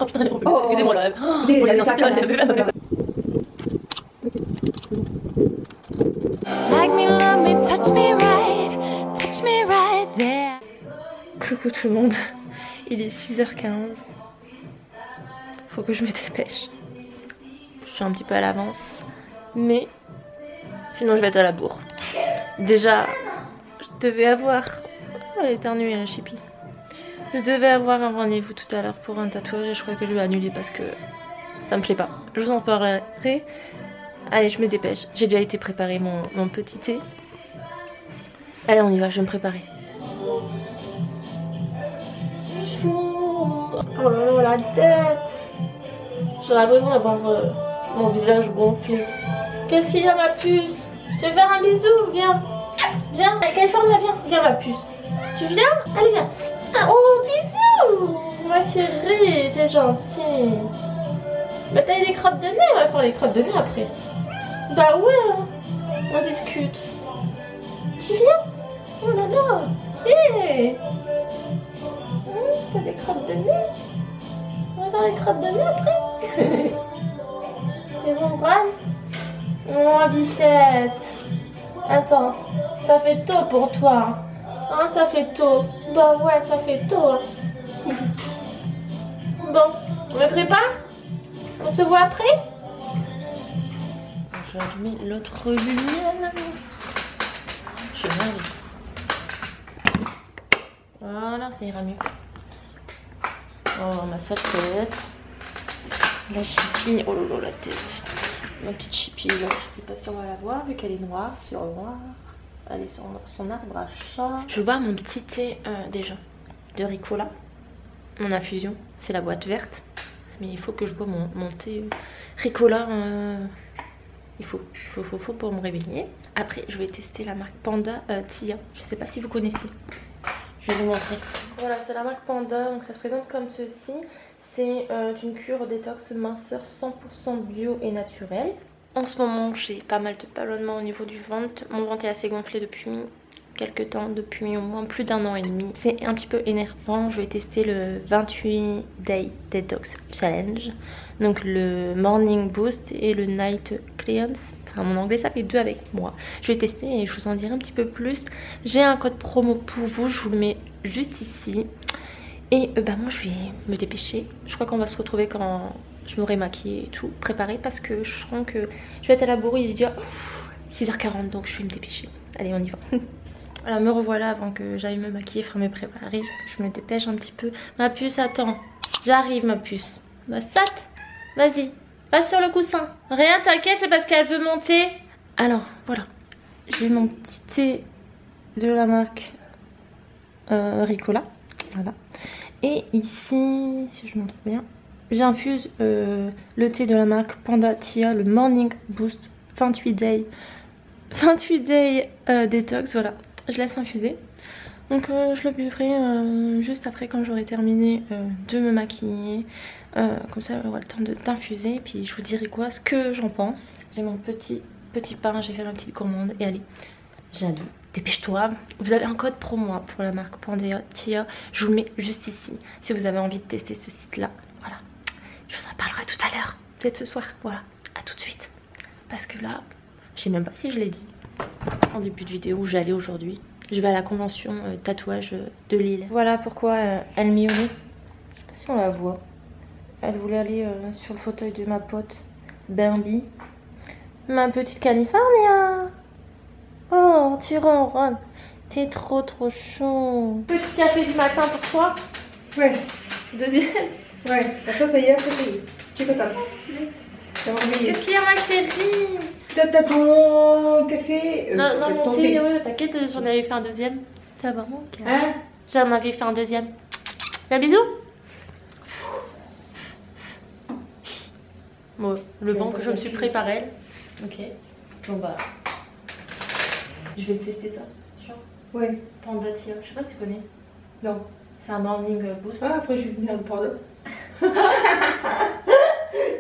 Oh putain, excusez-moi là. Like me, love me, touch me right there. Coucou tout le monde, il est 6h15. Faut que je me dépêche. Je suis un petit peu à l'avance, mais sinon je vais être à la bourre. Déjà, je devais avoir... Oh, elle est éternuée la chipie. Je devais avoir un rendez-vous tout à l'heure pour un tatouage et je crois que je vais annuler parce que ça me plaît pas. Je vous en parlerai. Allez, je me dépêche. J'ai déjà été préparer mon petit thé. Allez, on y va, je vais me préparer. Oh là là, la tête! J'ai l'impression d'avoir mon visage gonflé. Qu'est-ce qu'il y a, ma puce? Tu veux faire un bisou? Viens! Viens! California, viens! Viens, ma puce! Tu viens? Allez, viens! Ah, oh, bisous! Ma chérie, t'es gentille! Bah, t'as eu des crottes de nez, on va faire les crottes de nez après. Bah, ouais! On discute. Tu viens? Oh là là! Hé! T'as des crottes de nez? On va faire les crottes de nez après? C'est bon, Bran? Oh, bichette! Attends, ça fait tôt pour toi. Hein, ça fait tôt. Bah ouais, ça fait tôt. Hein. Bon, on me prépare? On se voit après? Je vais allumer l'autre lumière. Je vais aller. Voilà, ça ira mieux. Oh, ma sale tête. La chipie. Oh là là, la tête. Ma petite chipie là. Je sais pas si on va la voir vu qu'elle est noire sur noir. Elle est sur son arbre à chat. Je vais boire mon petit thé déjà de Ricola. Mon infusion. C'est la boîte verte. Mais il faut que je bois mon thé Ricola. Il faut pour me réveiller. Après, je vais tester la marque Panda Tia. Je sais pas si vous connaissez. Je vais vous montrer. Voilà, c'est la marque Panda. Donc ça se présente comme ceci. C'est une cure détox minceur 100% bio et naturelle. En ce moment, j'ai pas mal de ballonnements au niveau du ventre. Mon ventre est assez gonflé depuis quelques temps, depuis au moins plus d'1 an et demi. C'est un petit peu énervant. Je vais tester le 28 Day Detox Challenge. Donc le Morning Boost et le Night Cleanse. Enfin, mon anglais, ça fait 2 avec moi. Je vais tester et je vous en dirai un petit peu plus. J'ai un code promo pour vous. Je vous le mets juste ici. Et bah moi, je vais me dépêcher. Je crois qu'on va se retrouver quand je m'aurai maquillée et tout, préparée. Parce que je sens que je vais être à la bourre. Il est déjà 6h40, donc je vais me dépêcher. Allez, on y va. Alors me revoilà avant que j'aille me maquiller, enfin me préparer. Je me dépêche un petit peu. Ma puce, attends. J'arrive, ma puce. Ma sat, vas-y. Reste sur le coussin. Rien, t'inquiète, c'est parce qu'elle veut monter. Alors, voilà. J'ai mon petit thé de la marque Ricola. Voilà. Et ici, si je montre bien, j'infuse le thé de la marque Panda Tia, le Morning Boost 28 Day Detox. Voilà. Je laisse infuser. Donc je le buvrai juste après quand j'aurai terminé de me maquiller. Comme ça j'aurai le temps d'infuser. Puis je vous dirai quoi, ce que j'en pense. J'ai mon petit pain, j'ai fait ma petite commande. Et allez, j'adore. Dépêche-toi. Vous avez un code promo pour la marque Panda Tia. Je vous le mets juste ici. Si vous avez envie de tester ce site là. Voilà. Je vous en parlerai tout à l'heure. Peut-être ce soir. Voilà. À tout de suite. Parce que là, je sais même pas si je l'ai dit en début de vidéo où j'allais aujourd'hui. Je vais à la convention tatouage de Lille. Voilà pourquoi elle miaulait. Je sais pas si on la voit. Elle voulait aller sur le fauteuil de ma pote Bambi. Ma petite California. Oh, tu ronronnes. T'es trop chaud. Petit café du matin pour toi. Ouais. Deuxième. Ouais, ça y est, ça y est. Tu peux t'attendre. Qu'est-ce qu'il y a, ma chérie? T'as ton café. Non, mon thé, oui, t'inquiète, j'en avais fait un deuxième. T'as vraiment Hein? J'en avais fait un deuxième. Un bisou? Bon, le vent que je me suis préparé. Ok. Bon bah. Je vais tester ça. Sûr? Ouais. Panda Tia, je sais pas si tu connais. Non. C'est un morning boost. Ah, après je vais venir le panda.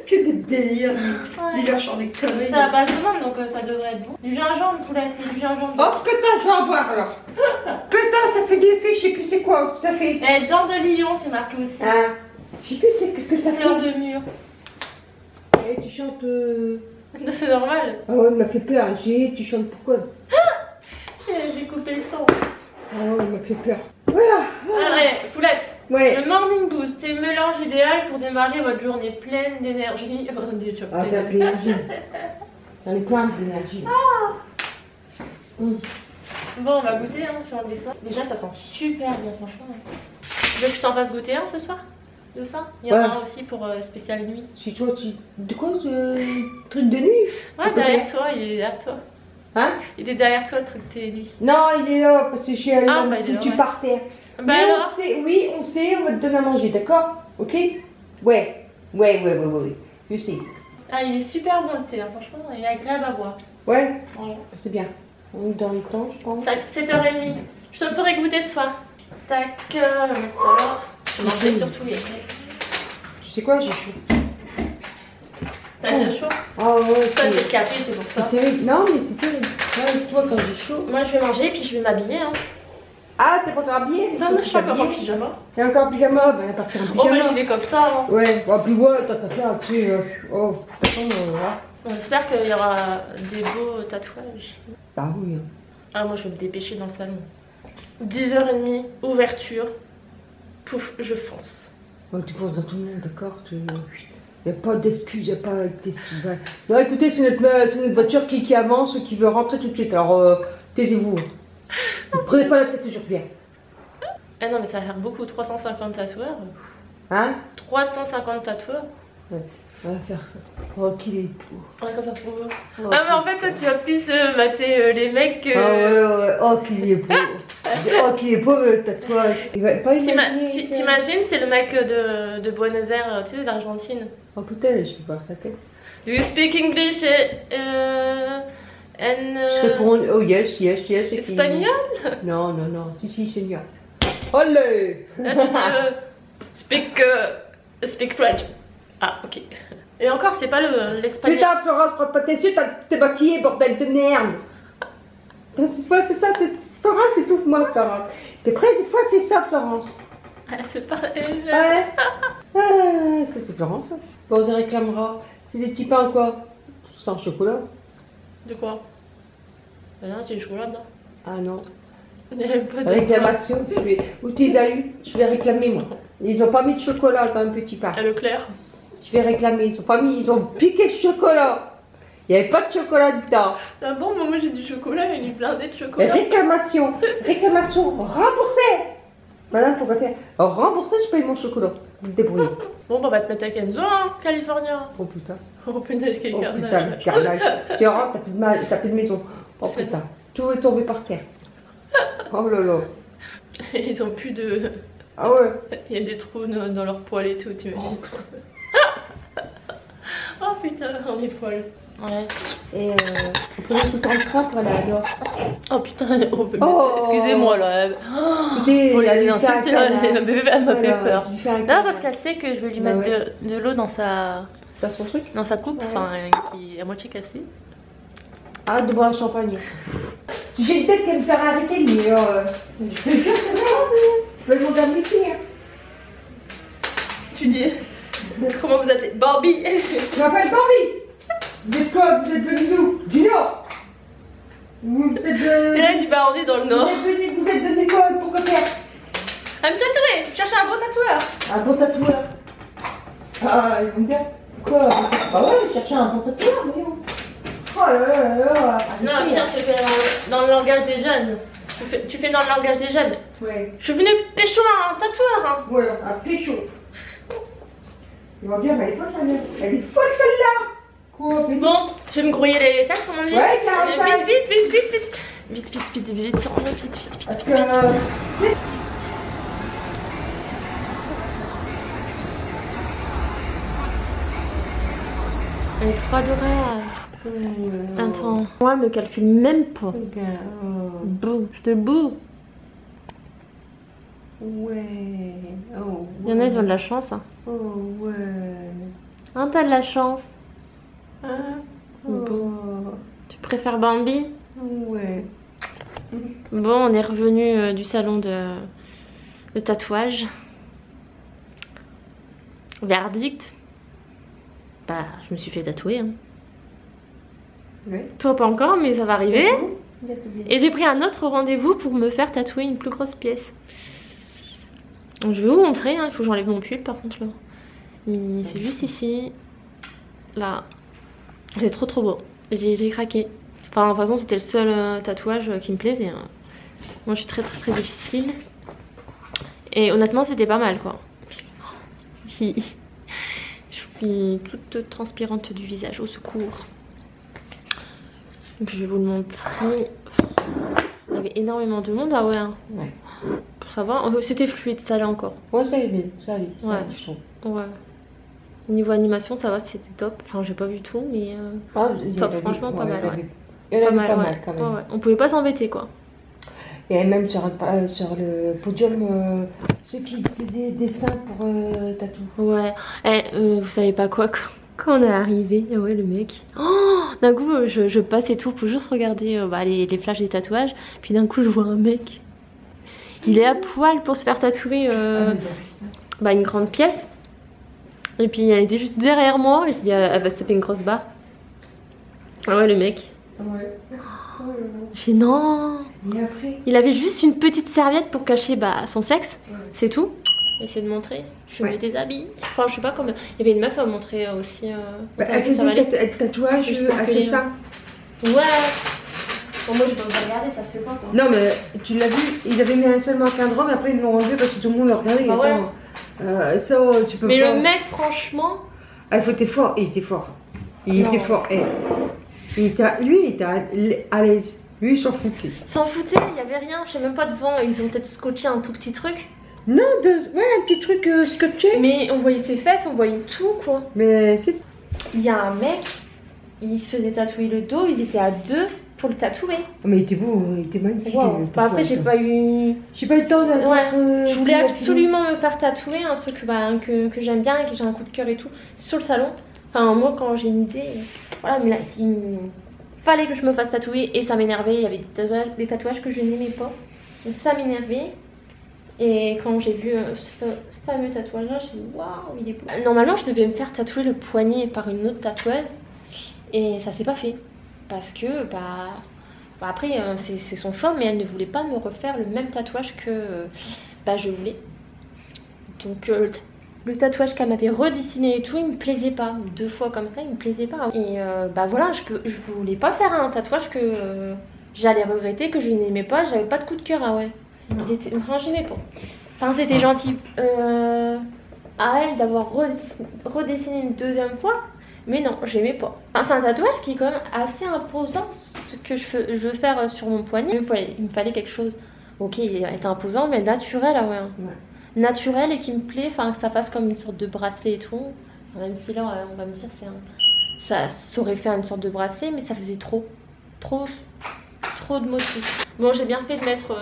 Que des délires. Ouais. Tu lâches en des conneries. C'est à base de menthe, donc ça devrait être bon. Du gingembre, poulet, c'est du gingembre. Oh putain, je vais en boire alors. Putain, ça fait de l'effet, je sais plus c'est quoi ça fait. Et dents de lion, c'est marqué aussi. Ah. Je sais plus qu'est-ce que ça fait. Fleur de mur. Et tu chantes. Non, c'est normal. Ah ouais, il m'a fait peur. Tu chantes pourquoi? J'ai coupé le son. Ah ouais, il m'a fait peur. Voilà. Allez, Poulette. Ouais. Le morning boost est mélange idéal pour démarrer votre journée pleine d'énergie. Oh, déjà Ah, pleine. t'as de l'énergie. J'en ai plein d'énergie. Bon, on va goûter, hein. Je vais enlever ça. Déjà, ça sent super bien, franchement. Tu veux que je t'en fasse goûter un ce soir? De ça? Il y en a Ouais. un aussi pour spécial nuit. Si toi, tu. De quoi truc de nuit? Ouais, derrière toi, il est derrière toi. Hein? Il est derrière toi, le truc de tes nuits. Non, il est là parce que je suis allée Ah, bah, il est là, tu ouais. par terre. Bah Mais alors? on sait, oui, on sait, on va te donner à manger, d'accord? Ok? Ouais. Je sais. Ah, il est super bon le thé, hein. Franchement, il est agréable à boire. Ouais, Ouais. c'est bien. On est dans le temps, je pense. 7h30. Je te le ferai goûter ce soir. Tac, on va mettre ça là. Je vais manger surtout les. Tu sais quoi, j'ai chaud. T'as déjà chaud? Ah ouais, Ça, c'est le café, c'est pour ça. c'est terrible. Non, mais c'est terrible. Ouais, toi, quand j'ai chaud. Moi, je vais manger puis je vais m'habiller. Hein. Ah, t'es pas encore habillée? Non, je suis encore en pyjama. T'es encore en pyjama? Ben, t'as fait un pyjama. Oh, bah, j'y vais comme ça. Hein. Ouais, bon, puis ouais, t'as qu'à faire, tu sais. Oh, de toute façon, voilà. On espère qu'il y aura des beaux tatouages. Bah oui. Hein. Ah, moi, je vais me dépêcher dans le salon. 10h30, ouverture. Pouf, je fonce. Ouais, tu penses dans tout le monde, d'accord? Y a pas d'excuses, y a pas d'excuses. Ouais. Non, écoutez, c'est notre voiture qui avance, qui veut rentrer tout de suite. Alors, taisez-vous. Ne prenez pas la tête toujours bien. Ah non, mais ça a l'air beaucoup. 350 tatoueurs. Hein? 350 tatoueurs. Ouais, on va faire ça. Oh, qu'il est beau. Ouais, comme ça pour eux. Oh, Ah, mais en fait, toi, tu vas plus mater les mecs que. Ah ouais. Oh, qu'il est beau. Oh, qu'il est beau le tatouage. Il va pas imaginer. que- T'imagines, c'est le mec de Buenos Aires, tu sais, d'Argentine. Oh putain, je vais voir sa tête. Do you speak English and Je réponds, oh yes. et puis- espagnol? Non, si, Seigneur. Allez! Là, tu dis speak French. Ah, ok. Et encore, c'est pas l'espagnol. Putain, Florence, prends pas tes yeux, t'es maquillée, bordel de merde! C'est ça, c'est Florence, étouffe-moi, Florence. T'es prête? Des fois, fais ça, Florence. Ah, c'est pareil. Ouais. Ah, ça, c'est Florence. Bon, on réclamera. C'est des petits pains, quoi. Sans chocolat. De quoi? Bah non, c'est du chocolat dedans. Ah non. Il n'y avait pas de Réclamation, où tu les as eu? Je vais réclamer, moi. Ils ont pas mis de chocolat dans un petit pain. À Leclerc. Je vais réclamer. Ils ont piqué le chocolat. Il n'y avait pas de chocolat dedans. Ah bon, moi j'ai du chocolat, il est blindé de Et chocolat. réclamation, remboursé. Voilà, pourquoi faire? Alors, remboursé, je paye mon chocolat. Vous te débrouillez. Bon, bah, on va te mettre à Kenzo, hein, Californien. Oh putain. Oh punaise, quel Oh carnage. putain, le carnage. Tu rentres, t'as plus de maison. Oh putain. Tout est tombé par terre. Oh là là. Ils ont plus de. Ah ouais. Il y a des trous dans leurs poils et tout, tu Oh imagines. putain. Oh putain, on est folle. Ouais. Et on peut mettre tout en train pour aller à l'or. Oh putain, on peut. Oh. Excusez-moi là. Écoutez, Pour elle les lui fait un insultes, elle câlin. m'a fait Voilà, peur. je lui fais un Non, câlin. parce qu'elle sait que je vais lui Bah mettre ouais. de l'eau dans sa T'as son truc? coupe, Ouais. enfin, qui est à moitié cassée. Arrête de boire le champagne. Si j'ai une tête qu'elle me faire arrêter, mais je te jure, c'est vrai, je vais demander à mes filles. Tu dis. Comment vous appelez? Barbie. Je m'appelle Barbie. Vous êtes quoi? Vous êtes venus d'où? Du Nord. Vous êtes de... Et là, il dit bah, on est dans le Nord. Vous êtes venus quoi? Pourquoi faire? À me tatouer. Je cherche un beau tatoueur. Un bon tatoueur. Ah, ils vont me dire quoi? Bah ouais, je cherchais un bon tatoueur, voyons. Oh là là là là. Non, tiens, tu fais dans le langage des jeunes. Tu fais dans le langage des jeunes. Ouais, Je suis venue pécho un tatoueur. Hein. voilà, un pécho. Ils vont dire, bah elle est folle celle-là. Elle est folle celle-là. Quoi, pécho? Bon, je vais me grouiller les fesses, comme on dit. Ouais, 45. Vite. Parce que... Les 3 d'horaire. Attends. Moi, elle me calcule même pas. Bouh, je te boue. Ouais. Oh, Il y en a, ils ont de la chance. Hein, Oh, ouais. hein t'as de la chance. Hein? Bon. Tu préfères Bambi? Ouais. Bon, on est revenu du salon de tatouage. Verdict. Bah, je me suis fait tatouer. Hein. Oui. Toi, pas encore, mais ça va arriver. Oui. Et j'ai pris un autre rendez-vous pour me faire tatouer une plus grosse pièce. Donc, je vais vous montrer. Hein. Il faut que j'enlève mon pull, par contre, là. Mais c'est juste ici. Là. C'est trop trop beau. J'ai craqué. Enfin, de toute façon, c'était le seul tatouage qui me plaisait. Hein. Moi, je suis très très très difficile. Et honnêtement, c'était pas mal, quoi. Je suis toute transpirante du visage, au secours. Donc, je vais vous le montrer. Il y avait énormément de monde, ah ouais. Hein. Ouais. Pour savoir, c'était fluide, ça allait encore. Ouais, ça allait, ça allait, Ouais. je trouve. Ouais. Niveau animation, ça va, c'était top. Enfin, j'ai pas vu tout, mais top, franchement, pas mal. Ouais. Il y en avait pas ouais. mal quand même. Ouais, ouais. On pouvait pas s'embêter, quoi. Et même sur le podium, ceux qui faisaient dessin pour tatou. Ouais. Vous savez pas quoi, quand on est arrivé, ouais, le mec. Oh, d'un coup, je passe et tout pour juste regarder les flashs des tatouages. Puis d'un coup, je vois un mec. Il est à poil pour se faire tatouer une grande pièce. Et puis elle était juste derrière moi. Et je dis, elle va se taper une grosse barre. Ah ouais, le mec. Ouais. J'ai dit non. Et après? Il avait juste une petite serviette pour cacher son sexe. Ouais. C'est tout. Essayer de montrer. Je me déshabille. Enfin, je sais pas comment. Il y avait une meuf à montrer aussi. Elle faisait le tatouage assez ça. Ouais. Bon, moi, je peux pas regarder, ça se fait pas quoi. Non, mais tu l'as vu, ils avaient mis seulement un drap, mais après ils l'ont enlevé parce que tout le monde le regardait. Ah ouais. Ça, tu peux mais pas. le mec, franchement. Ah, il était fort. Il était fort. Il était fort. Lui, il était à l'aise. Lui, il s'en foutait. S'en foutait, il y avait rien. Je sais même pas devant. Ils ont peut-être scotché un tout petit truc. Non, un petit truc scotché. Mais on voyait ses fesses, on voyait tout quoi. Mais c'est. Il y a un mec, il se faisait tatouer le dos. Ils étaient à deux pour le tatouer. Mais il était beau, il était magnifique. Wow. Après, j'ai pas eu le temps de je voulais absolument me faire tatouer un truc que j'aime bien et que j'ai un coup de cœur et tout sur le salon. Enfin, moi, quand j'ai une idée, voilà, mais là, il fallait que je me fasse tatouer et ça m'énervait. Il y avait des tatouages que je n'aimais pas. Donc, ça m'énervait. Et quand j'ai vu ce fameux tatouage là, j'ai dit waouh, il est beau. Normalement, je devais me faire tatouer le poignet par une autre tatoueuse. Et ça s'est pas fait. Parce que, après, c'est son choix, mais elle ne voulait pas me refaire le même tatouage que je voulais. Donc, le tatouage qu'elle m'avait redessiné et tout, il me plaisait pas. 2 fois comme ça, il me plaisait pas. Et voilà, je voulais pas faire un tatouage que j'allais regretter, que je n'aimais pas. J'avais pas de coup de cœur, ah ouais. Enfin, j'aimais pas. Enfin, c'était gentil à elle d'avoir redessiné une 2e fois. Mais non, j'aimais pas. Enfin, c'est un tatouage qui est quand même assez imposant, ce que je veux faire sur mon poignet. Il me fallait quelque chose, ok, il était imposant, mais naturel, ah ouais. Naturel et qui me plaît, enfin que ça fasse comme une sorte de bracelet et tout. Enfin, même si là, on va me dire, ça aurait fait une sorte de bracelet, mais ça faisait trop de motifs. Bon, j'ai bien fait de mettre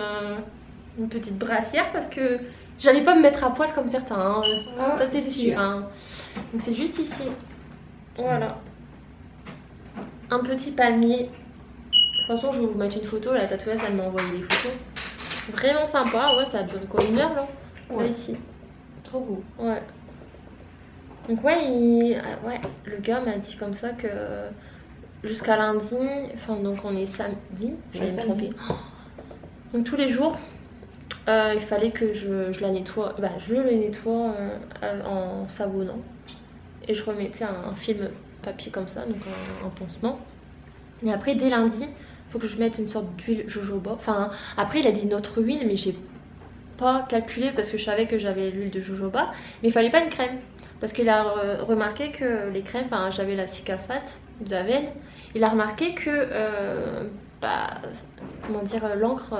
une petite brassière parce que j'allais pas me mettre à poil comme certains, hein. Ça c'est sûr. Hein. Donc c'est juste ici. Voilà. Un petit palmier. De toute façon, je vais vous mettre une photo. La tatoueuse, elle m'a envoyé des photos. Vraiment sympa. Ouais, ça a duré quoi, 1 heure là? Ouais, ici. Trop beau. Ouais. Donc ouais, le gars m'a dit comme ça que jusqu'à lundi, enfin donc on est samedi, j'allais me tromper. Donc tous les jours, il fallait que je la nettoie. Je le nettoie en savonnant. Et je remettais un film papier comme ça, donc un pansement. Et après, dès lundi, il faut que je mette une sorte d'huile jojoba. Enfin, après, il a dit notre huile, mais j'ai pas calculé parce que je savais que j'avais l'huile de jojoba. Mais il fallait pas une crème. Parce qu'il a remarqué que les crèmes, enfin, j'avais la Cicaphate d'Aven. Il a remarqué que, comment dire, l'encre,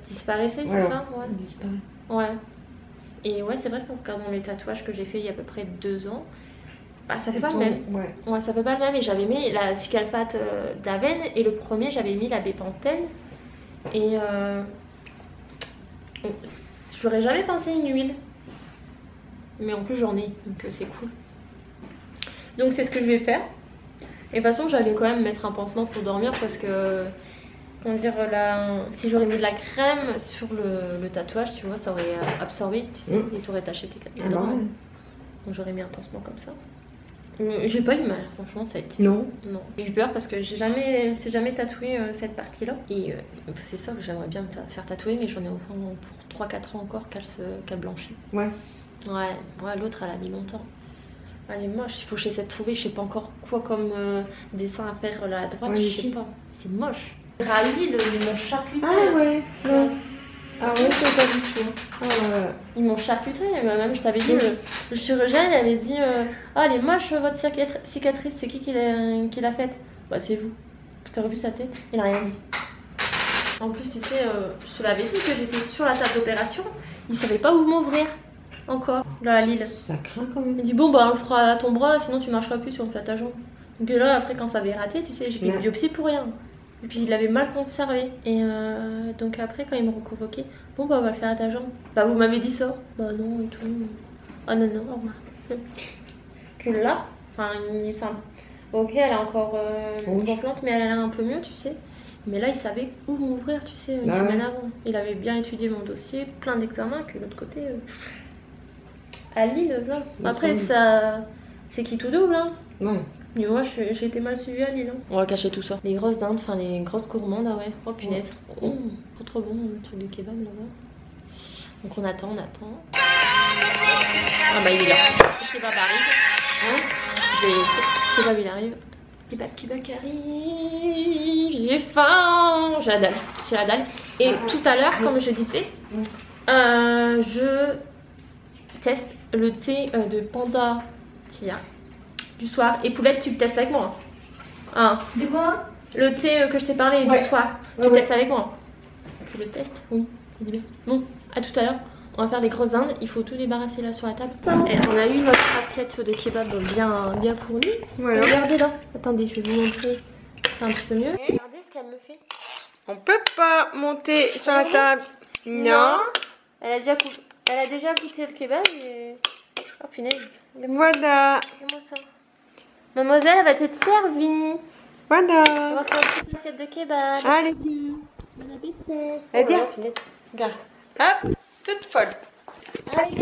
disparaissait, c'est ça? Ouais. Disparaît. Ouais. Et ouais, c'est vrai qu'en regardant les tatouages que j'ai fait il y a à peu près 2 ans, ça fait pas le même. Ouais, ça fait pas le même. Et j'avais mis la Cicaphate d'Aven et le premier, j'avais mis la Bépantène. Et j'aurais jamais pensé une huile. Mais en plus, j'en ai, donc c'est cool. Donc c'est ce que je vais faire. Et de toute façon, j'allais quand même mettre un pansement pour dormir parce que comment dire, si j'aurais mis de la crème sur le tatouage, tu vois, ça aurait absorbé, tu sais, et tu aurais taché tes dents. Donc j'aurais mis un pansement comme ça. J'ai pas eu mal, franchement, ça a été. Non. Non. J'ai eu peur parce que j'ai jamais tatoué cette partie-là. Et c'est ça que j'aimerais bien me faire tatouer, mais j'en ai au fond pour 3-4 ans encore qu'elle blanchit. Ouais. Ouais, l'autre elle a mis longtemps. Elle est moche, il faut que j'essaie de trouver, je sais pas encore quoi comme dessin à faire là à droite, je sais pas. C'est moche. Rallye, ils m'ont charcuté. Ah ouais. Ah ouais, c'est pas du tout. Ah ouais. Ils m'ont charcuté, même je t'avais dit, le chirurgien il avait dit ah elle est moche votre cicatrice, c'est qui l'a faite? Bah c'est vous. T'as revu sa tête? Il a rien dit. En plus tu sais, je te l'avais dit que j'étais sur la table d'opération, il savait pas où m'ouvrir encore, là à Lille. Ça craint quand même. Il dit bon bah on le fera à ton bras, sinon tu marcheras plus si on le fait à ta jambe. Donc là après quand ça avait raté, tu sais, j'ai fait une biopsie pour rien. Et puis il l'avait mal conservé. Et donc après quand il me reconvoquait, bon bah on va le faire à ta jambe. Bah vous m'avez dit ça. Bah non et tout. Ah non, au revoir. Que là, enfin ok elle est encore gonflante mais elle a l'air un peu mieux tu sais. Mais là il savait où m'ouvrir tu sais une semaine avant. Il avait bien étudié mon dossier, plein d'examens que l'autre côté. À Lille là. Après ça c'est qui tout double hein. Ouais. Mais moi j'ai été mal suivie à Lille. Hein. On va cacher tout ça. Les grosses dindes, enfin les grosses gourmandes, ah ouais. Oh punaise. Trop bon le truc de kebab là-bas. Donc on attend. Ah bah il est là. Le kebab arrive. Hein? Le kebab il arrive. Kebab qui arrive. J'ai faim. J'ai la dalle. Et tout à l'heure, comme je disais, je teste le thé de Panda Tia du soir. Et Poulette, tu le testes avec moi. Hein. De quoi? Le thé que je t'ai parlé du soir. Tu le testes avec moi. Tu le testes? Oui. Dis bien. Bon, à tout à l'heure. On va faire des grosses dindes. Il faut tout débarrasser là sur la table. Et on a eu notre assiette de kebab bien fournie. Voilà. Regardez là. Attendez, je vais vous montrer un petit peu mieux. Regardez ce qu'elle me fait. On peut pas monter sur la table. Non. Elle a déjà goûté le kebab et... Oh punaise. Voilà. Regarde-moi ça. Mademoiselle, elle va t'être servie. Voilà. On va voir sur une petite assiette de kebab. Allez, bien. Bon appétit. Eh bien. Oh, punaise. Regarde. Hop, toute folle. Allez,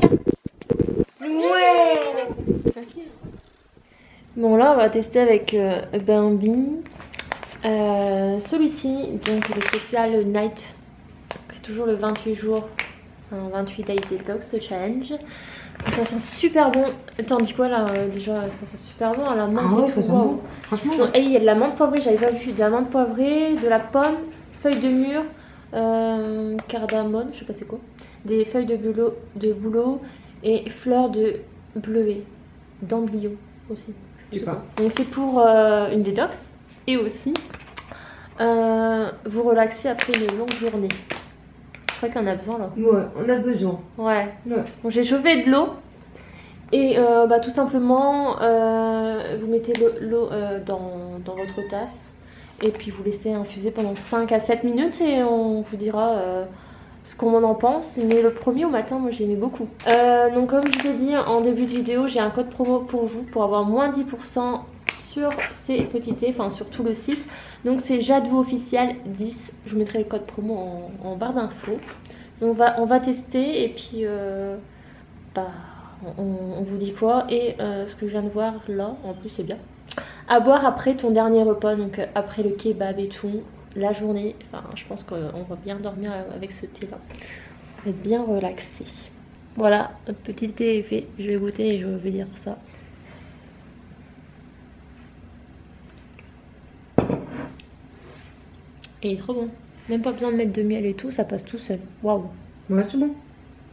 viens. Ouais. Bon, là, on va tester avec Bambi. Celui-ci, donc le spécial Night. C'est toujours le 28 jours. 28 Days Detox Challenge. Donc ça sent super bon. Attends, dis quoi là déjà? Ça sent super bon à la menthe. Ça sent bon. Franchement. Non, et il y a de la menthe poivrée, j'avais pas vu. De la menthe poivrée, de la pomme, feuilles de mûre, cardamone, je sais pas c'est quoi. Des feuilles de bouleau et fleurs de bleuet. D'embryon aussi. Je sais pas. Donc c'est pour une détox et aussi vous relaxer après une longue journée. Je crois qu'on a besoin là. Ouais, on a besoin. Ouais. Bon, j'ai chauffé de l'eau et bah, tout simplement vous mettez l'eau dans votre tasse et puis vous laissez infuser pendant 5 à 7 minutes et on vous dira ce qu'on en pense. Mais le premier au matin, moi j'aimais beaucoup. Donc comme je vous ai dit en début de vidéo, j'ai un code promo pour vous pour avoir moins 10% sur ces petits thés, enfin sur tout le site. Donc c'est Jadou officiel 10. Je vous mettrai le code promo en barre d'infos. On va tester et puis on vous dit quoi. Et ce que je viens de voir là, en plus c'est bien. À boire après ton dernier repas, donc après le kebab et tout, la journée. Enfin, je pense qu'on va bien dormir avec ce thé là. On va être bien relaxé. Voilà, notre petit thé est fait. Je vais goûter et je vais dire ça. Et il est trop bon. Même pas besoin de mettre de miel et tout, ça passe tout seul. Waouh. Ouais, c'est bon.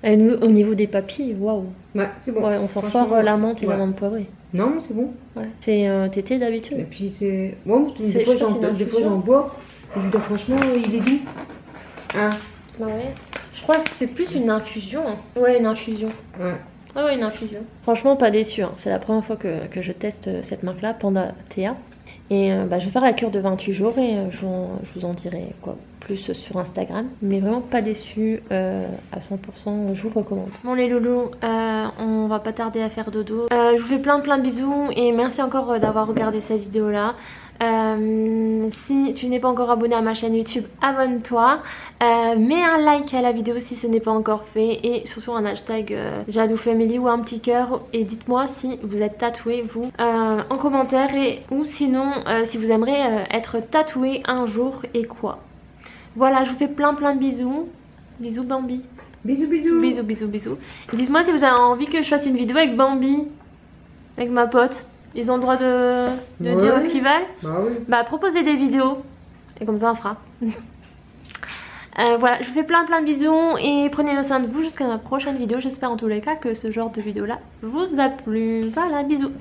Et nous, au niveau des papilles, waouh. Ouais, c'est bon. Ouais, on sent fort la menthe et la menthe poivrée. Non, mais c'est bon. Ouais. C'est tété d'habitude. Et puis c'est... Bon, des fois j'en bois. Je veux dire, franchement, il est doux. Hein? Bah ouais. Je crois que c'est plus une infusion. Hein. Ouais, une infusion. Ouais. Ah ouais, une infusion. Franchement, pas déçu. Hein. C'est la première fois que je teste cette marque-là, Panda Tea. Et bah, je vais faire la cure de 28 jours et je vous en dirai quoi plus sur Instagram. Mais vraiment pas déçu à 100%, je vous le recommande. Bon les loulous, on va pas tarder à faire dodo. Je vous fais plein de bisous et merci encore d'avoir regardé cette vidéo là. Si tu n'es pas encore abonné à ma chaîne YouTube, abonne-toi. Mets un like à la vidéo si ce n'est pas encore fait. Et surtout un hashtag JadouFamily ou un petit cœur. Et dites-moi si vous êtes tatoué vous en commentaire. Ou sinon si vous aimeriez être tatoué un jour et quoi. Voilà, je vous fais plein de bisous. Bisous Bambi. Bisous bisous. Bisous bisous bisous. Dites-moi si vous avez envie que je fasse une vidéo avec Bambi. Avec ma pote. Ils ont le droit de dire ce qu'ils veulent. Bah oui. Bah proposez des vidéos. Et comme ça on fera. Voilà, je vous fais plein de bisous. Et prenez soin de vous jusqu'à ma prochaine vidéo. J'espère en tous les cas que ce genre de vidéo là vous a plu. Voilà, bisous.